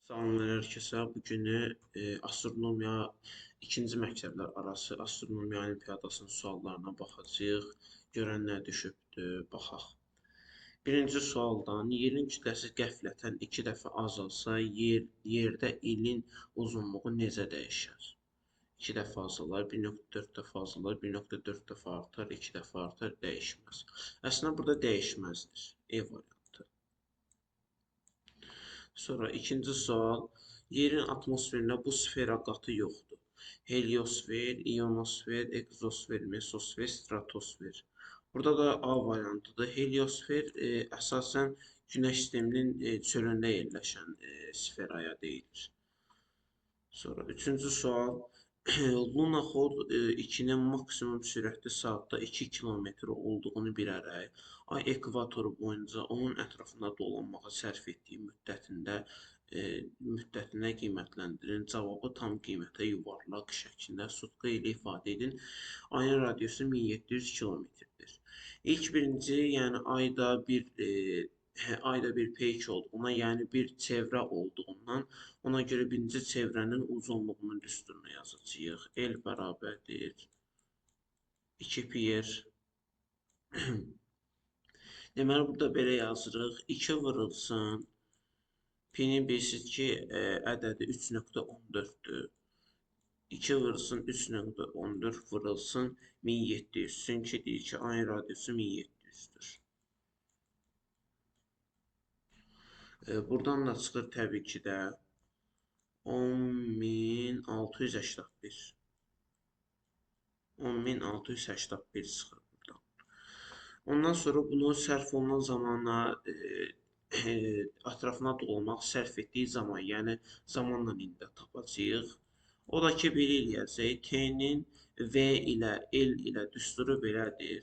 Salamlar hər kəsə. Bu günü astronomiya ikinci məktəblər arası astronomiya olimpiadasının suallarına baxacağıq. Görən nə düşübdür, baxaq. Birinci sualdan yerin kütləsi qəflətən 2 dəfə azalsa, yerdə ilin uzunluğu necə dəyişər? 2 dəfə azalar, 1,4 dəfə azalar, 1,4 dəfə artar, 2 dəfə artar, dəyişməz. Əslində burada dəyişməzdir. E variantı. Sonra ikinci sual. Yerin atmosferində bu sfera qatı yoxdur. Heliosfer, ionosfer, egzosfer, mesosfer, stratosfer. Burada da A variantıdır. Heliosfer əsasən Günəş sisteminin çölündə yerləşən sferaya deyilir. Sonra üçüncü sual. Lunoxod 2-nin maksimum sürəti saatda 2 kilometr olduğunu bilərək, ay ekvatoru boyunca onun ətrafında dolanmağa sərf etdiyi müddətinə qiymətləndirin. Cavabı tam qiymətə yuvarlaq şəklində sutka ilə ifadə edin. Ayın radiusu 1700 kilometrdir. İlk birinci, yəni ayda bir peyk olduğuna, yəni bir çevrə olduğundan, ona görə birinci çevrənin uzunluğunun düsturunu yazacağıq. L bərabərdir 2 pi r. Deməli, burada belə yazırıq. 2 vurulsun. P-nin bilirsiniz ki, ədədi 3,14-dür. 2 vurulsun 3,14 vurulsun 1700. Çünki deyir ki, ayın radiusu 1700-dür. Buradan da çıxır təbii ki də 10.681. 10.681 çıxır buradan. Ondan sonra bunu sərf olunan zamana ətrafına dolanmaq sərf etdiyi zaman, yəni zamanla indi tapacağıq. O da ki, belə eləyəcək. T-nin V ilə L ilə düsturu belədir.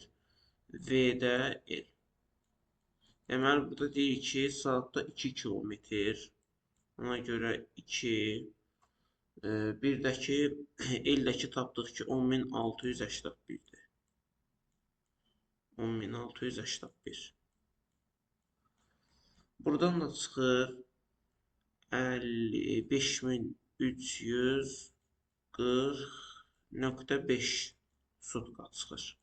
V-də L. Deməli, burada deyir ki, saatda 2 kilometr. Ona görə 2. Bir də ki, L-dəki tapdıq ki, 10.681-dir. 10.681. Buradan da çıxır 55.340.5 sutka çıxır.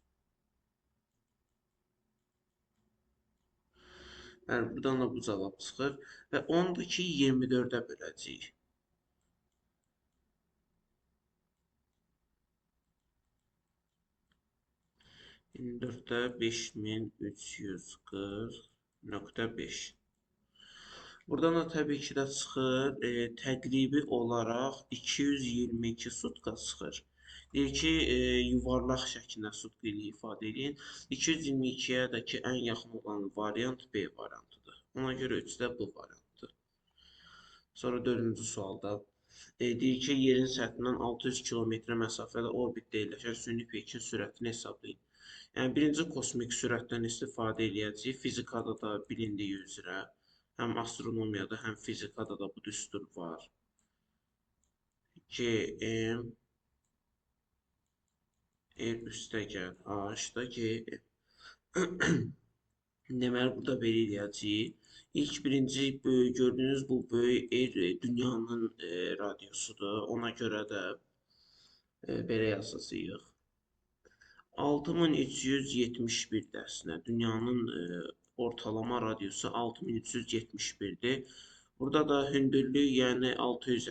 Yəni, buradan da bu cavab çıxır. Və onu da ki, 24-ə böləcəyik. Də 5340.5. Buradan da təbii ki də çıxır, təqribi olaraq 222 sutka çıxır. Deyir ki, yuvarlaq şəklində sutka ilə ifadə edin. 222-yə də ki, ən yaxın olan variant B variantıdır. Ona görə 3-də bu variantdır. Sonra dördüncü sualda deyir ki, yerin səthindən 600 kilometr məsafədə orbitdə yerləşən süni peykin sürətini hesablayın. Yəni, birinci kosmik sürətdən istifadə edəcəyik. Fizikada da bilindiyi üzrə, həm astronomiyada, həm fizikada da bu düstur var. Gm R üstəgəl H-da Gm. Deməli, burada belə eləyəcəyik. İlk birinci gördüyünüz bu böyük R dünyanın radiusudur. Ona görə də belə yazacağıq. 6371 dərsine. Dünyanın ortalama radiusu 6371'dir. Burada da hündürlük, yəni 600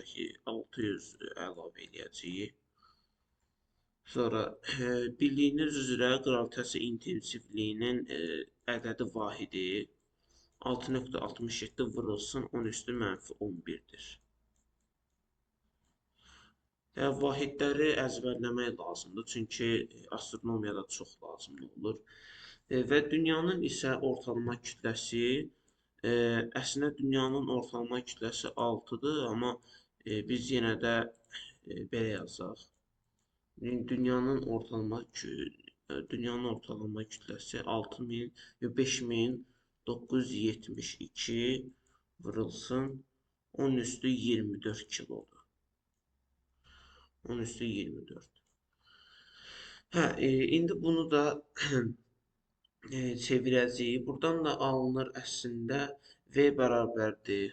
əlavə edəcəyik. Sonra bildiyiniz üzrə qravitasiya intensivliyinin ədədi vahidi 6,67 vurulsun 10 üstü -11'dir. Vahidləri əzbərləmək lazımdır, çünki astronomiyada çox lazımlı olur. Və dünyanın isə ortalama kütləsi, əslində dünyanın ortalama kütləsi 6'dır, amma biz yenə də belə yazaq. Dünyanın ortalama kütləsi 5972 vurulsun 10 üstü 24 kilodur. 10 üstü 24. İndi bunu da çevirəcəyik. Buradan da alınır əslində V bərabərdir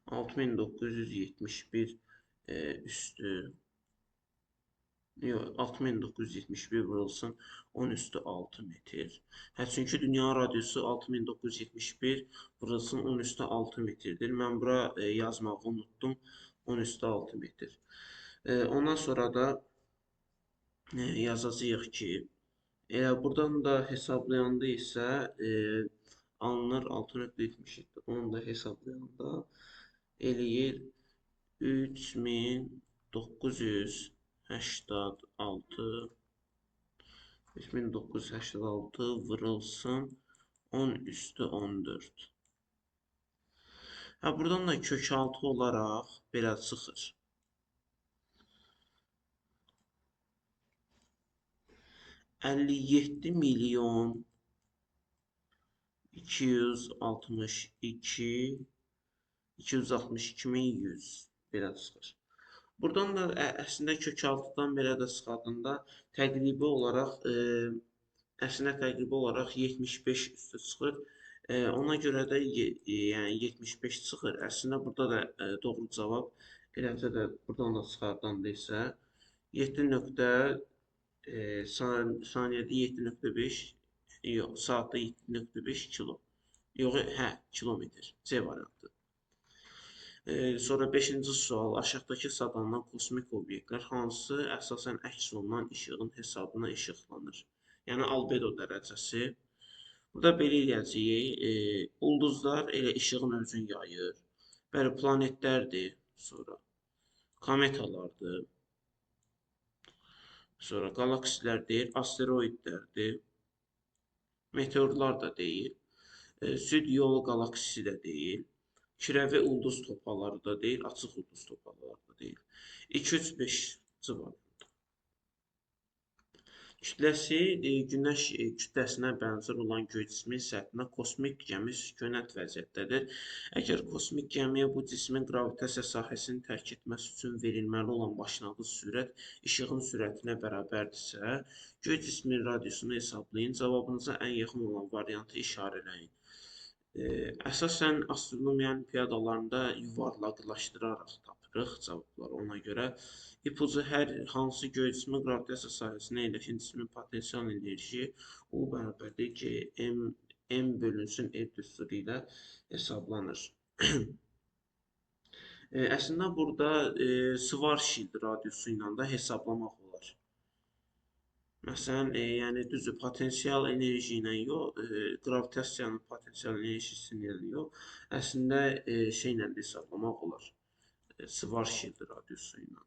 6971 üstü yox 6971 vurulsun 10 üstü 6 metr. Hə, çünki dünya radiusu 6971 vurulsun 10 üstü 6 metrdir. Mən bura yazmağı unutdum. 10 üstü 6 metr. Ondan sonra da yazacağıq ki, buradan da hesablayanda isə alınır 6.77. Onu da hesablayanda eləyir 3986 3986 vurulsun 10 üstü 14. Buradan da kök altı olaraq belə çıxır. 57 milyon 262.100 belə çıxır. Buradan da əslində kök altıdan belə də çıxardığında təqribi olaraq əslində təqribi olaraq 75 üstə çıxır. Ona görə də yəni 75 çıxır. Əslində burada da doğru cavab eləcə də buradan da çıxardanda isə 7 nöqtə saniyədə 7.5 yox, saatda 7.5 kilo. Yox, hə, kilometr. C variantı. Sonra 5-ci sual. Aşağıdakı sadallanan kosmik obyektlər hansı əsasən əks olunan işığın hesabına işıqlanır? Yəni albedo dərəcəsi. Burada belə eləyəcəyik. Ulduzlar elə işığın özünü yayır. Bəli, planetlərdir. Sonra kometalardır. Sonra galaksilərdir, asteroidlərdir. Meteorlar da deyil. Süd yolu galaksisi də deyil. Kürəvi ulduz topaları da deyil, açıq ulduz topaları da deyil. 2, 3, 5 cavab. Kütləsi Günəş kütləsinə bənzər olan göy cismin səthinə kosmik gəmi sükunət vəziyyətdədir. Əgər kosmik gəmiyə bu cismin qravitasiya sahəsini tərk etməsi üçün verilməli olan başlanğıc sürət işığın sürətinə bərabərdirsə, göy cismin radiusunu hesablayın. Cavabınıza ən yaxın olan variantı işarələyin. Əsasən astronomiya olimpiadalarında yuvarlaqlaşdıraraq tapırıq cavabları. Ona görə ipucu hər hansı göy cismin qravitasiya sahəsində yerləşən cismin potensial enerji O bərabərdir ki, M bölünsün E düsturu ilə hesablanır. Əslində burada Schwarzschild radiusu ilə də hesablamaq olar. Məsələn, yəni düzdür, potensial enerji ilə yox, qravitasiyanın potensial enerjisi ilə yox, əslində şey ilə də hesablamaq olar. Schwarzschild radiusu ilə.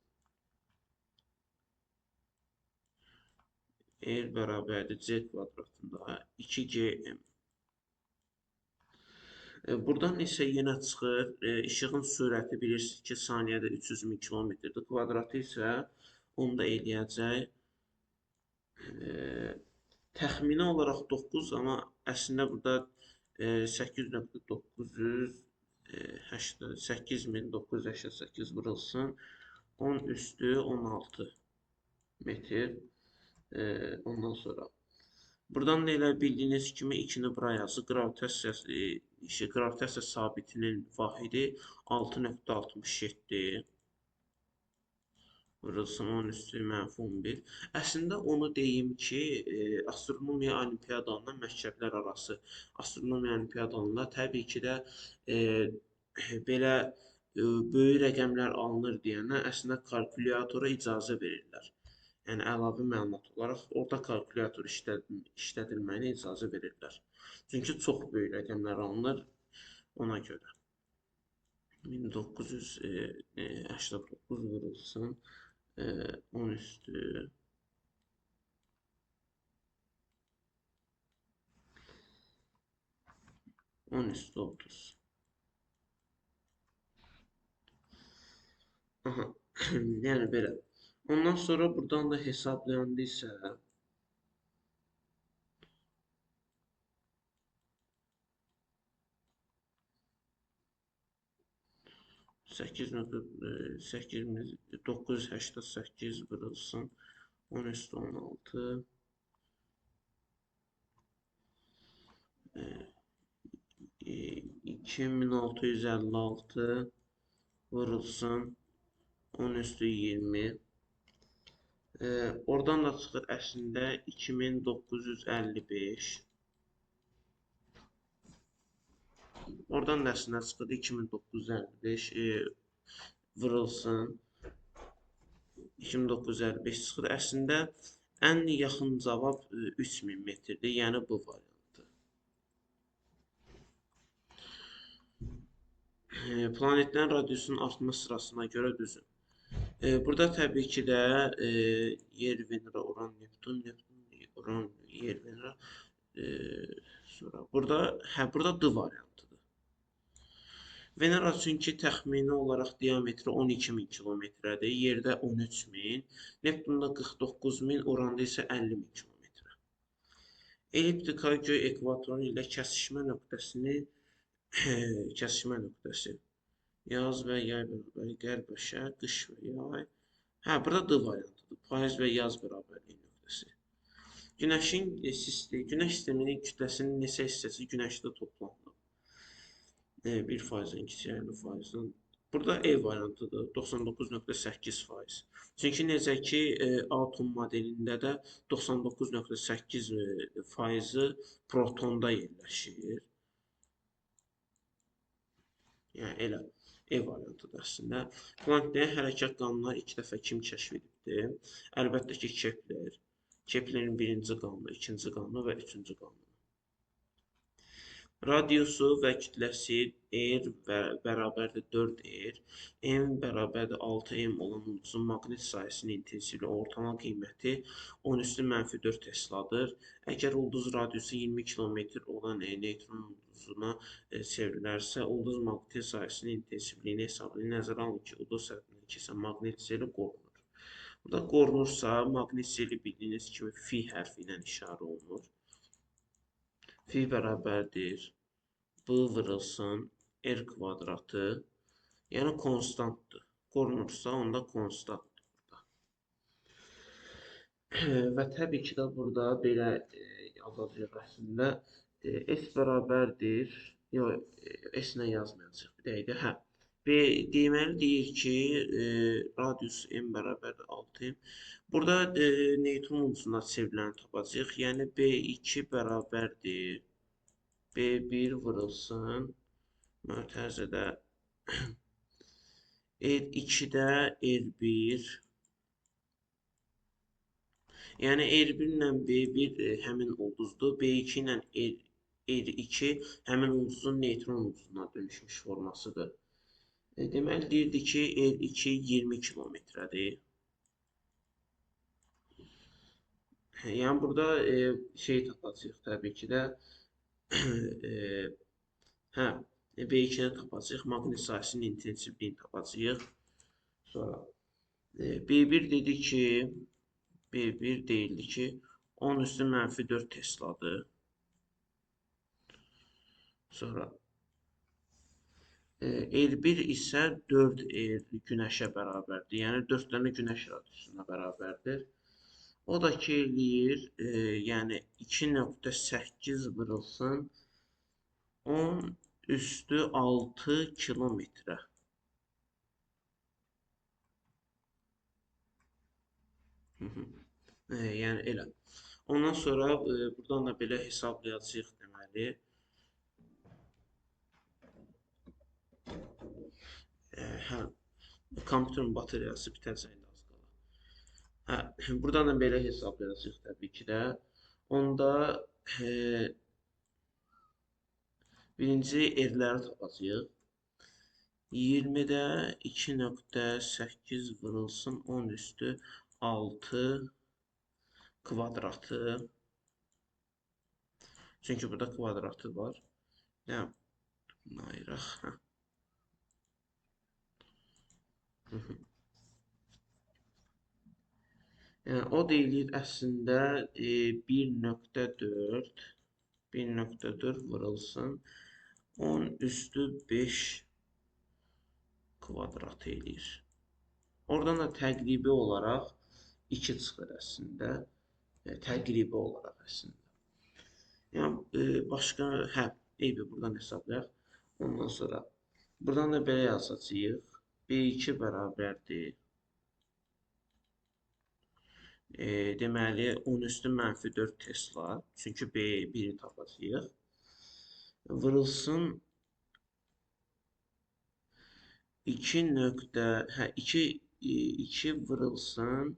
R bərabərdir C kvadratında 2GM. Buradan isə yenə çıxır, işığın sürəti bilirsiniz ki, saniyədə 300.000 kilometrdir. Kvadratı isə onu da eləyəcək. Təxmini olaraq 9, amma əslində burada 8.988 vurulsun 10 üstü 16 metr. Ondan sonra buradan da elə bildiyiniz kimi 2-ni bura yazır. Qravitasiya sabitinin vahidi 6.67 vurulsun 10 üstü -11. Əslində onu deyim ki, astronomiya olimpiadalarında məktəblər arası astronomiya olimpiadalarında təbii ki də belə böyük rəqəmlər alınır deyənə əslində kalkulyatora icazə verirlər. Yəni əlavə məlumat olaraq orada kalkulyator işlədilməyinə icazə verirlər. Çünki çox böyük rəqəmlər alınır ona görə. 1989 vurulsun 10 üstü 10 üstü 30. Aha, yəni belə. Ondan sonra buradan da hesablayanda isə 988 vurulsun 10 üstü 16 2656 vurulsun 10 üstü 20. Oradan da çıxır əslində 2955. Oradan da əslində çıxır 2955 vurulsun 2955 çıxır. Əslində ən yaxın cavab 3000 metrdir. Yəni bu variantı. Planetlərin radiusunun artma sırasına görə düzün. Burada təbii ki də yer, Venera, Uran, Neptun, Uran, yer, Venera. Sonra burada D variantıdır. Venera çünki təxmini olaraq diametri 12.000 kilometrədir. Yerdə 13.000, Neptunda 49.000, Uranda isə 50.000 kilometrə. Elliptika göy ekvatorun ilə kəsişmə nöqtəsi yaz və yay bərabəri, qərb və şərq, qış və yay. Burada D variantıdır. Payız və yaz bərabərliyi nöqtəsi. Günəş sisteminin kütləsinin neçə hissəsi Günəşdə toplanılır? 1%-dən kiçik 50%-dən. Burada E variantıdır. 99.8%. Çünki necə ki atom modelində də 99.8%-i protonda yerləşir. Yəni elə E variantıdır əslində. Planetlərin hərəkət qanunları ilk dəfə kim kəşf edibdir? Əlbəttə ki, Kepler. Keplerin birinci qanunu, ikinci qanunu və üçüncü qanunu. Radiusu və kütləsi R bərabərdir 4R, M bərabərdir 6M olan ulduzun maqnit sahəsinin intensivliyi ortalama qiyməti 10⁻⁴ Tesladır. Əgər ulduz radiusu 20 kilometr olan neytron ulduzuna çevrilərsə, ulduz maqnit sahəsinin intensivliyini hesablayın. Nəzərə alın ki, ulduz səthindən keçən maqnit seli qorunur. Burada qorunursa, maqnit seli bildiyiniz kimi fi hərfi ilə işarə olunur. Fi bərabərdir B vurulsun R kvadratı, yəni konstantdır. Qorunursa, onda konstantdır burada. Və təbii ki də burada belə yazacağıq əslində. S bərabərdir, yox, S ilə yazmayacaq, bir dəqiqə, deməli deyir ki, radius M bərabərdir 6M. Burada neytron ulduzuna çevriləni tapacaq, yəni B2 bərabərdir B1 vurulsun mötərizədə R2-də R1, yəni R1 ilə B1 həmin ulduzdur, B2 ilə R2 həmin ulduzun neytron ulduzuna dönüşmüş formasıdır. Deməli deyirdi ki, R2 20 kilometrədir. Yəni burada tapacaq təbii ki də B2-ni tapacaq, maqnit sahəsinin intensivliyini tapacaq. Sonra B1 dedi ki, B1 deyildi ki, 10⁻⁴ Tesladır. Sonra R1 isə 4R Günəşə bərabərdir. Yəni 4 dənə Günəş radiusuna bərabərdir. O da ki eləyir, yəni 2.8 vurulsun 10⁶ kilometrə. Yəni elə. Ondan sonra buradan da belə hesablayacağıq deməli. Kompüterin bateriyası bitəcək az qala. Buradan da belə hesablayacağıq təbii ki də. Onda birinci R-ləri tapacağıq. 20-də 2.8 vurulsun 10⁶ kvadratı. Çünki burada kvadratı var. Yəni, bunu ayıraq. Yəni, o deyilir əslində 1.4 vurulsun 10⁵ kvadrat eləyir. Oradan da təqribi olaraq 2 çıxır əslində. Təqribi olaraq əslində. Yəni, başqa, eybi buradan hesablayaq. Ondan sonra buradan da belə yazacağıq. B2 bərabərdir. Deməli, 10 üstü mənfi 4 Tesla. Çünki B1-i tapacağıq. Vurulsun 2 nöqtə, 2 vurulsun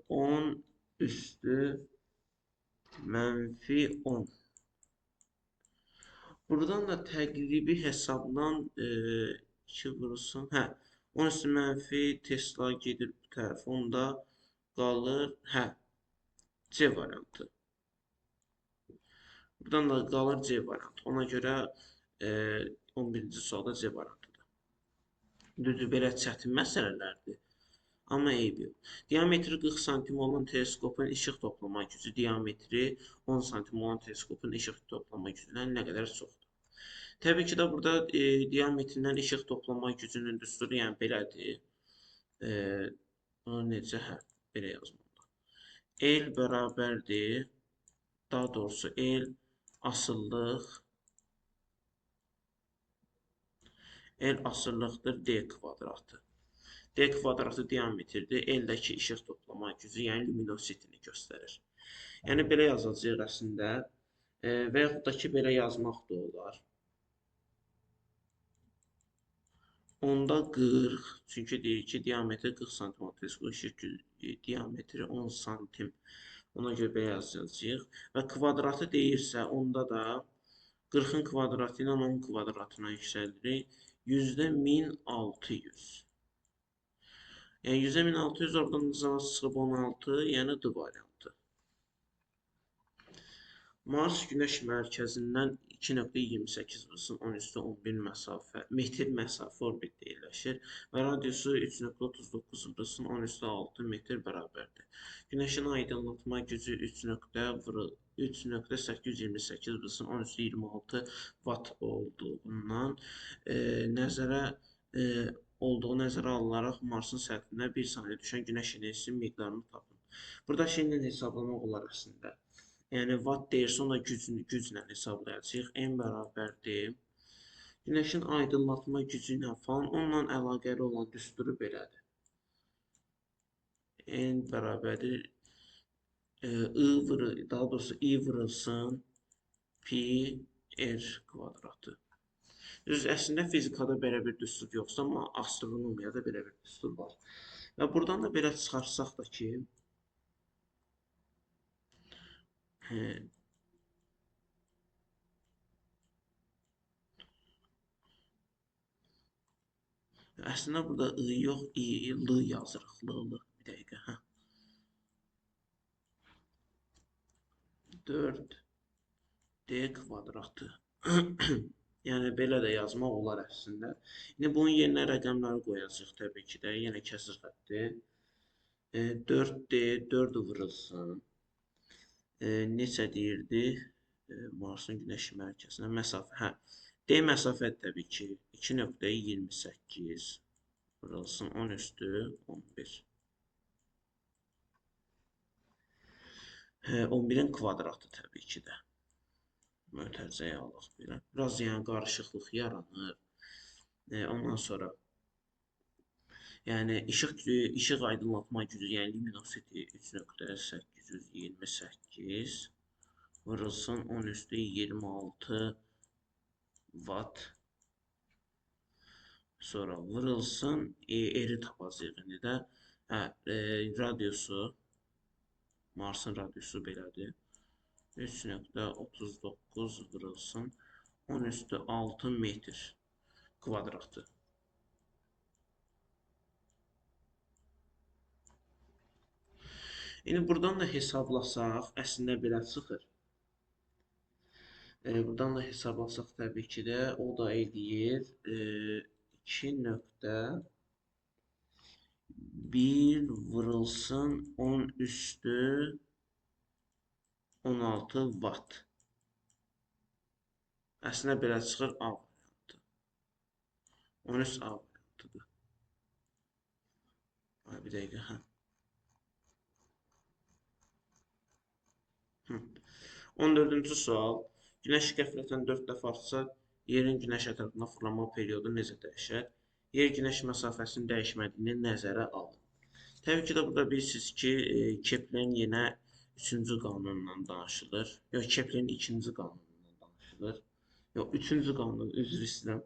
10 üstü mənfi 10. Buradan da təqribi hesabdan 2 vurulsun. 10 üstü mənfi Tesla gedir bu tərəf. Onda qalır, C variantı. Buradan da qalır C variantı. Ona görə 11-ci sualda C variantıdır. Düzdür, belə çətin məsələlərdir. Amma eybi yox. Diametri 40 sm olan teleskopun işıq toplama gücü diametri 10 sm olan teleskopun işıq toplama gücündən nə qədər çoxdur? Təbii ki də burada diametrindən işıq toplama gücünün düsturu, yəni belədir. Bunu necə? Belə yazmalı. L bərabərdir. Daha doğrusu L asıllıqdır D kvadratı. D kvadratı diametrdir. L-dəki işıq toplama gücü, yəni luminositini göstərir. Yəni belə yazacağıq əslində və yaxud da ki belə yazmaq da olar. Onda 40, çünki deyir ki diametri 40 sm, işıq diametri 10 sm. Ona görə belə yazacağıq. Və kvadratı deyirsə, onda da 40-ın kvadratı ilə 10 kvadratına yüksəldirik. %1600. Yəni %1600 oradan cavab çıxıb 16, yəni D variantı. Mars Günəş mərkəzindən 2,28 vurulsun 10 üstü 11 metr məsafə orbitdə yerləşir və radiusu 3,39 vurulsun 10 üstü 6 metr bərabərdir. Günəşin aydınlatma gücü 3,828 vurulsun 10 üstü 26 watt olduğundan nəzərə alınaraq Marsın səthinə 1 saniyə düşən günəş enerjisinin miqdarını tapın. Burada şeylə hesablamaq olar əslində. Yəni watt deyirsə, onda güclə hesablayacağıq. N bərabərdir. Günəşin aydınlatma gücü ilə falan onunla əlaqəli olan düsturu belədir. N bərabərdir. Daha doğrusu I vurulsun pi R kvadratı. Düz, əslində fizikada belə bir düstur yoxsa, amma astronomiyada belə bir düstur var. Və buradan da belə çıxarsaq da ki, əslində burada I yox, L yazırıq. L. Bir dəqiqə. 4D kvadratı. Yəni belə də yazmaq olar əslində. İndi bunun yerinə rəqəmləri qoyacağıq təbii ki də. Yenə kəsir xətti. 4D 4 vurulsun. Neçə deyirdi? Marsın Günəş mərkəzinə məsafə. D məsafə təbii ki 2,28 vurulsun 10 üstü 11. 11-in kvadratı təbii ki də. Mötərizəyə alaq belə. Biraz yəni qarışıqlıq yaranır. Ondan sonra yəni işıq aydınlatma gücü, yəni luminosity 3,828 vurulsun 10 üstü 26 watt. Sonra vurulsun R-i tapacağıq indi də. Radiusu, Marsın radiusu belədir. 3,39 vurulsun 10 üstü 6 metr kvadratı. İndi buradan da hesablasaq, əslində belə çıxır. Buradan da hesablasaq təbii ki də, o da eləyir 2,1 vurulsun 10 üstü 16 watt. Əslində belə çıxır A variantı. 13 A variantıdır. Bir dəqiqə, 14-cü sual. Günəş qəflətən 4 dəfə artsa, yerin günəş ətrafında fırlanma periodu necə dəyişər? yer-günəş məsafəsinin dəyişmədiyini nəzərə alın. Təbii ki də burada bilirsiniz ki, Keplerin yenə 3-cü qanunundan danışılır. Yox, Keplerin 2-ci qanunundan danışılır. Yox, 3-cü qanun, üzr istəyirəm.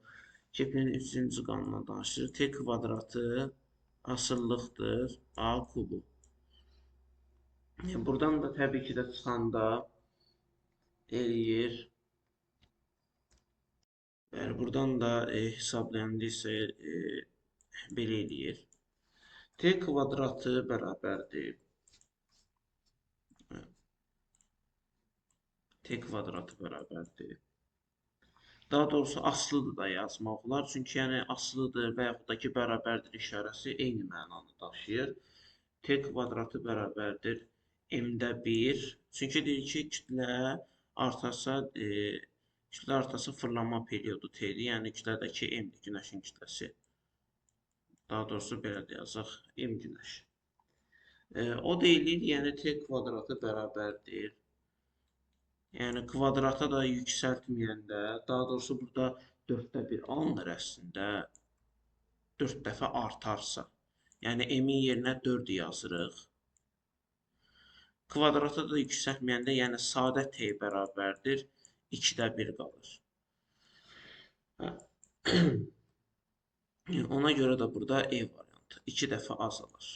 Keplerin 3-cü qanunundan danışılır. T kvadratı asıllıqdır A kubu. Buradan da təbii ki də çıxanda eləyir. Yəni buradan da hesablayanda isə belə eləyir. T kvadratı bərabərdir. T kvadratı bərabərdir. Daha doğrusu asılıdır da yazmaq olar. Çünki yəni asılıdır və yaxud da ki bərabərdir işarəsi eyni mənanı daşıyır. T kvadratı bərabərdir m-də 1. Çünki deyir ki kütlə artarsa fırlanma periodu T-dir. Yəni kütlədəki m-dir, günəşin kütləsi. Daha doğrusu belə də yazaq, m günəş. O deyilir, yəni T kvadratı bərabərdir. Yəni kvadrata da yüksəltməyəndə, daha doğrusu burada 4/1 alınır əslində. 4 dəfə artarsa. Yəni m-in yerinə 4 yazırıq. Kvadrata da yüksəltməyəndə, yəni sadə T bərabərdir 2/1 qalır. Ona görə də burada E variantı 2 dəfə azalır.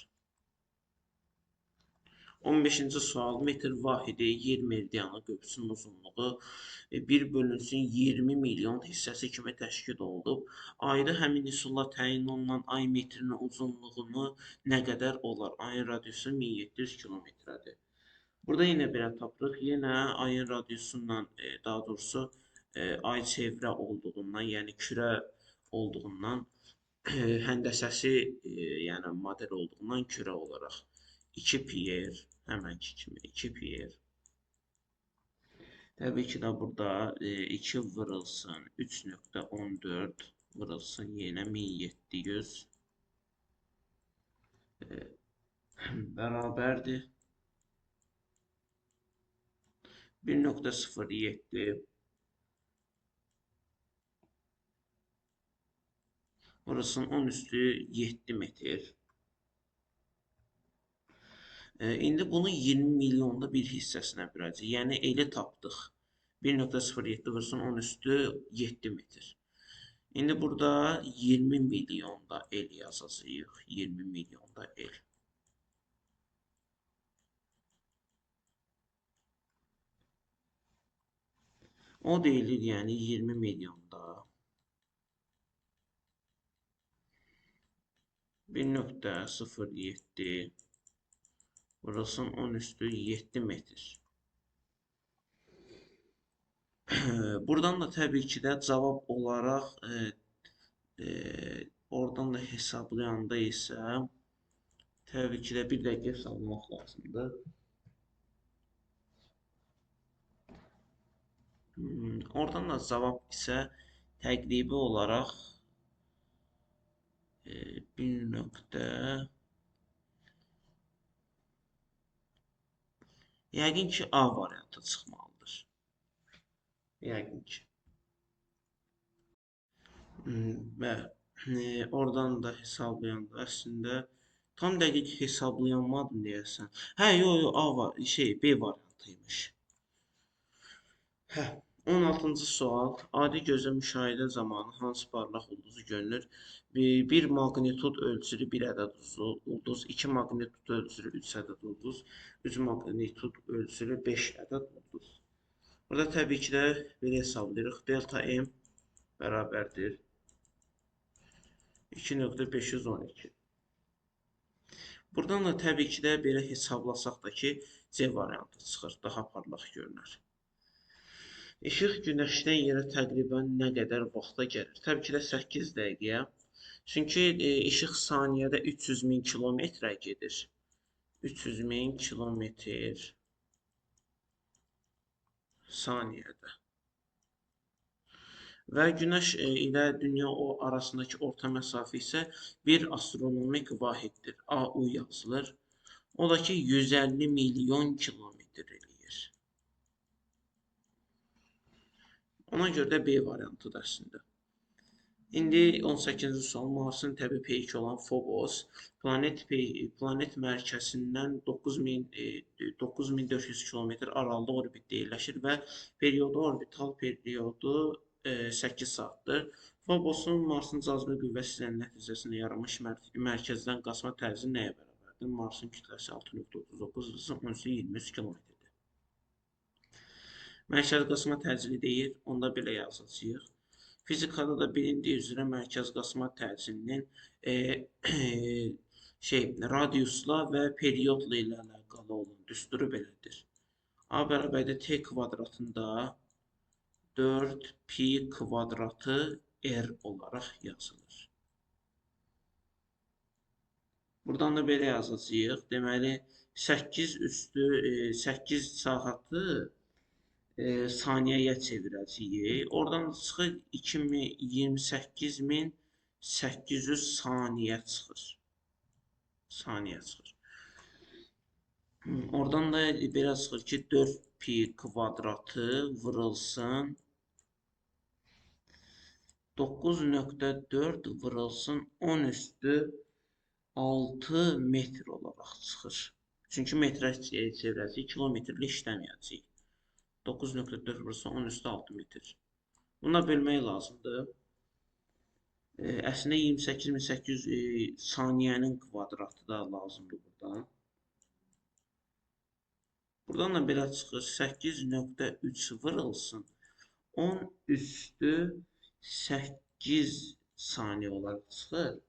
15-ci sual, metr vahidi yer meridianı qövsünün uzunluğu 1 bölünsün 20 milyon hissəsi kimi təşkil olunub. Ayda həmin üsulla təyin olunan ay metrinin uzunluğunu nə qədər olar? Ayın radiusu 1700 kilometrədir. Burada yenə belə tapırıq. Yenə ayın radiusundan, daha doğrusu ay çevrə olduğundan, yəni kürə olduğundan, həndəsəsi, yəni model olduğundan kürə olaraq 2 piyer, həmənki kimi 2 piyer. Təbii ki də burada 2 vurulsun 3.14 vurulsun yenə 1700 bərabərdir 1.07 vurulsun 10^7 metr. İndi bunu 20 milyonda bir hissəsinə böləcək. Yəni eli tapdıq. 1.07 vursun 10^7 metr. İndi burada 20 milyonda el yazacağıq. 20 milyonda el. O deyilir, yəni 20 milyonda 1.07 vurulsun 10^7 metr. Buradan da təbii ki də cavab olaraq oradan da hesablayanda isə təbii ki də bir dəqiqə hesablamaq lazımdır. Oradan da cavab isə təqribi olaraq 1. Yəqin ki A variantı çıxmalıdır. Yəqin ki. Və oradan da hesablayanda əslində tam dəqiq hesablayanmadım deyəsən. Hə, yox, A var, B variantıymış. Hə, 16-cı sual. Adi gözə müşahidə zamanı hansı parlaq ulduzu görünür? Bir maqnitud ölçülü bir ədəd ulduz, 2 maqnitud ölçülü 3 ədəd ulduz, 3 maqnitud ölçülü 5 ədəd ulduz. Burada təbii ki də belə hesablayırıq. Delta M bərabərdir 2.512. Buradan da təbii ki də belə hesablasaq da ki, C variantı çıxır, daha parlaq görünür. İşıq günəşdən yerə təqribən nə qədər vaxta gəlir? Təbii ki də 8 dəqiqəyə. Çünki işıq saniyədə 300.000 kilometrə gedir. 300.000 kilometr saniyədə. Və günəş ilə dünya arasındakı orta məsafə isə bir astronomik vahiddir. AU yazılır. O da ki 150 milyon kilometr eləyir. Ona görə də B variantıdır əslində. İndi 18-ci sual. Marsın təbii peyki olan Phobos planet mərkəzindən 9400 kilometr aralıda orbitdə yerləşir və orbital periyodu 8 saatdır. Phobosun Marsın cazibə qüvvəsi nəticəsində yaranmış mərkəzdən qaçma tərzi nəyə bərabərdir? Marsın kütləsi 6,39 hızı 13-23 kilometrdir. Mərkəz qaçma tərzini deyir, onda belə yazacağıq. Fizikada da bilindiyi üzrə mərkəz qaçma tərzinin radiusla və periodla ilə əlaqəli olan düsturu belədir. A bərabərdə t kvadratında 4 pi kvadratı r olaraq yazılır. Buradan da belə yazacağıq. Deməli 8 üstü 8 saatı saniyəyə çevirəcəyik. Oradan çıxır 228.800 saniyə çıxır. Oradan da belə çıxır ki 4 pi kvadratı vurulsun 9,4 vurulsun 10 üstü 6 metr olaraq çıxır. Çünki metrə çevirəcəyik, kilometrlə işləməyəcəyik. 9,4 vursa 10 üstü 6 metr. Buna bölmək lazımdır. Əslində 28.800 saniyənin kvadratı da lazımdır burada. Buradan da belə çıxır 8,3 vurulsun 10 üstü 8 saniyə olaraq çıxır.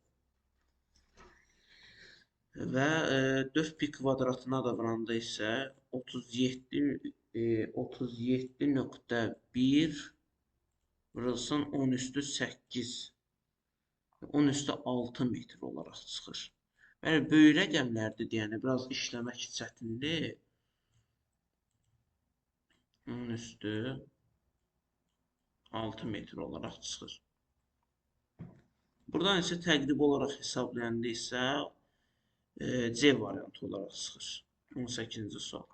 Və 4 pi kvadratına da vuranda isə 37,1 vurulsun 10 üstü 8 10 üstü 6 metr olaraq çıxır. Yəni böyük rəqəmlərdir deyəni biraz işləmək çətindir. 10 üstü 6 metr olaraq çıxır. Buradan isə təqrib olaraq hesablayanda isə C variantı olaraq çıxır. 18-ci sual.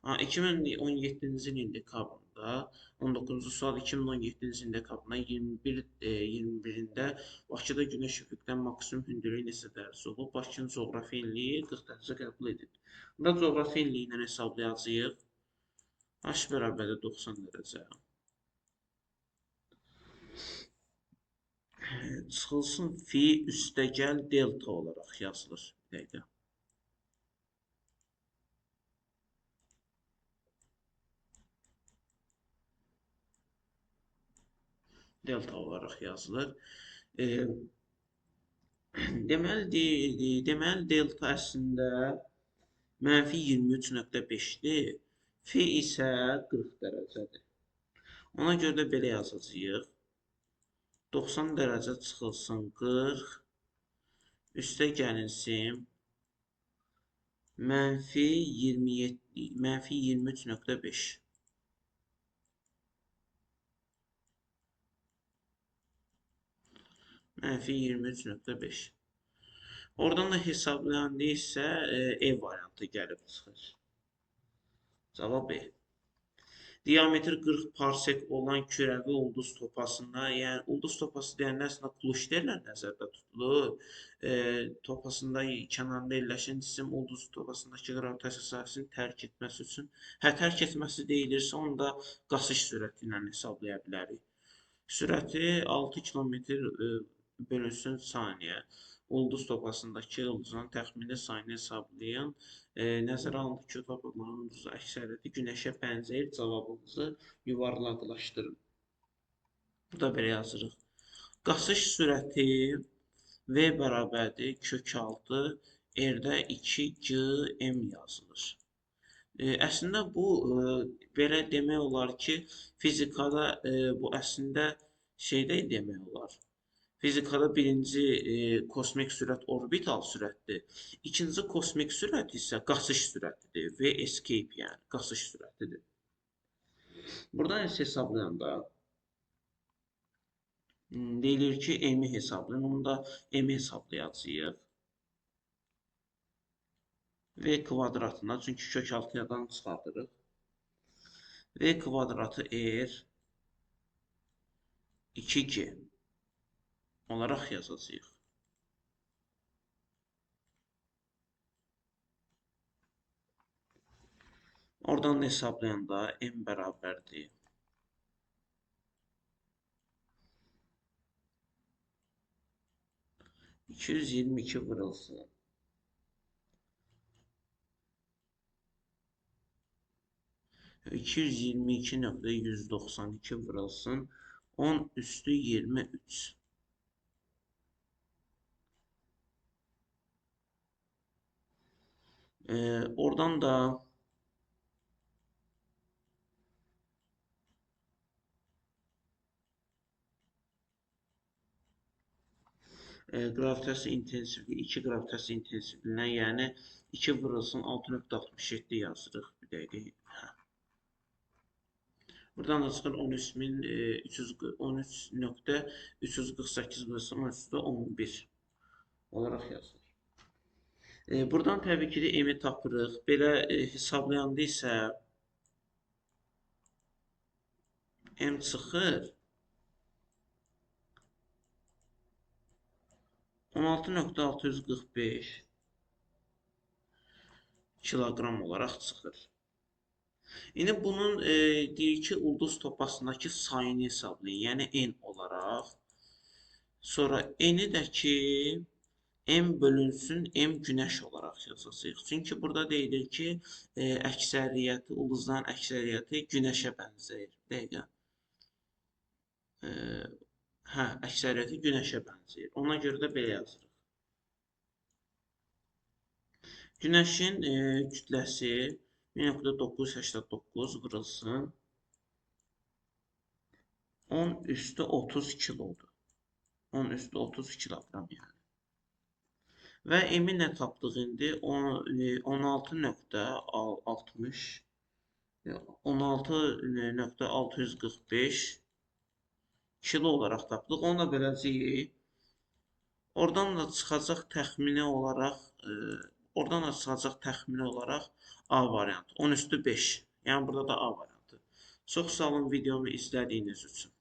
2017-ci ilin dekabrında 19-cu sual 2017-ci ilin dekabrında 21-də Bakıda günəş üfüqdən maksimum hündürlüyü neçə dərəcə olub? Bakının coğrafi enliyi 40 dərəcə qəbul edilir. Burada coğrafi enliyi ilə hesablayacağıq. H bərabərdə 90 dərəcə. Çıxılsın fi üstəgəl delta olaraq yazılır. Bir dəqiqə. Delta olaraq yazılır. Deməli delta əslində mənfi 23,5-dir. F isə 40 dərəcədir. Ona görə də belə yazacağıq. 90 dərəcə çıxılsın 40. Üstə gəlinsin mənfi 23,5. Mənfi 23,5. Oradan da hesablayanda isə E variantı gəlib çıxır. Cavab E. Diametri 40 parsek olan kürəvi ulduz topasında, yəni ulduz topası deyəndə əslində kluşterlər nəzərdə tutulur. Topasında kənarında yerləşən cisim ulduz topasındakı qravitasiya sahəsini tərk etməsi üçün, tərk etməsi deyilirsə, onu da qaçış sürəti ilə hesablaya bilərik. Sürəti 6 km bölünsün saniyə. Ulduz topasındakı ulduzun təxmini sayını hesablayın. Nəzərə alındı ki, topların ulduzu əksəriyyəti günəşə bənzəyir. Cavabınızı yuvarlaqlaşdırın. Burada belə yazırıq. Qaçış sürəti V bərabərdir kök 6 R-də 2G-M yazılır. Əslində bu belə demək olar ki, fizikada bu əslində şeydə demək olar. Fizikada birinci kosmik sürət orbital sürətdir. İkinci kosmik sürət isə qaçış sürətidir. V escape yəni qaçış sürətidir. Buradan isə hesablayanda deyilir ki, M-i hesablayın. Onu da M-i hesablayacağıq. V kvadratına, çünki kök 6-dan çıxardırıq. V kvadratı R 2G. olaraq yazacağıq. Oradan da hesablayanda m bərabərdir 222 vurulsun 222.192 vurulsun 10 üstü 23. Oradan da gravitasiya intensivliyi 2 gravitasiya intensivliyinə, yəni 2 vurulsun 6.67 yazırıq bir dəqiqə. Buradan da çıxır 13.348 vurulsun 10 üstü 11 olaraq yazılır. Buradan təbii ki, m-i tapırıq. Belə hesablayanda isə m çıxır 16.645 kiloqram olaraq çıxır. İndi bunun deyir ki, ulduz topasındakı sayını hesablayın, yəni n olaraq. Sonra n-i də ki, m bölünsün m günəş olaraq yazacağıq. Çünki burada deyilir ki, əksəriyyəti, ulduzların əksəriyyəti günəşə bənzəyir. Dəqiqə. Hə, əksəriyyəti günəşə bənzəyir. Ona görə də belə yazırıq. Günəşin kütləsi 1.989 vurulsun 10 üstü 30 kilodur. 10 üstü 30 kiloqram yəni. Və m-i nə tapdıq indi? 16.645 kilo olaraq tapdıq. Onu da beləcəyik. Oradan da çıxacaq təxmini olaraq A variantı. 10 üstü 5. Yəni burada da A variantı. Çox sağ olun videomu izlədiyiniz üçün.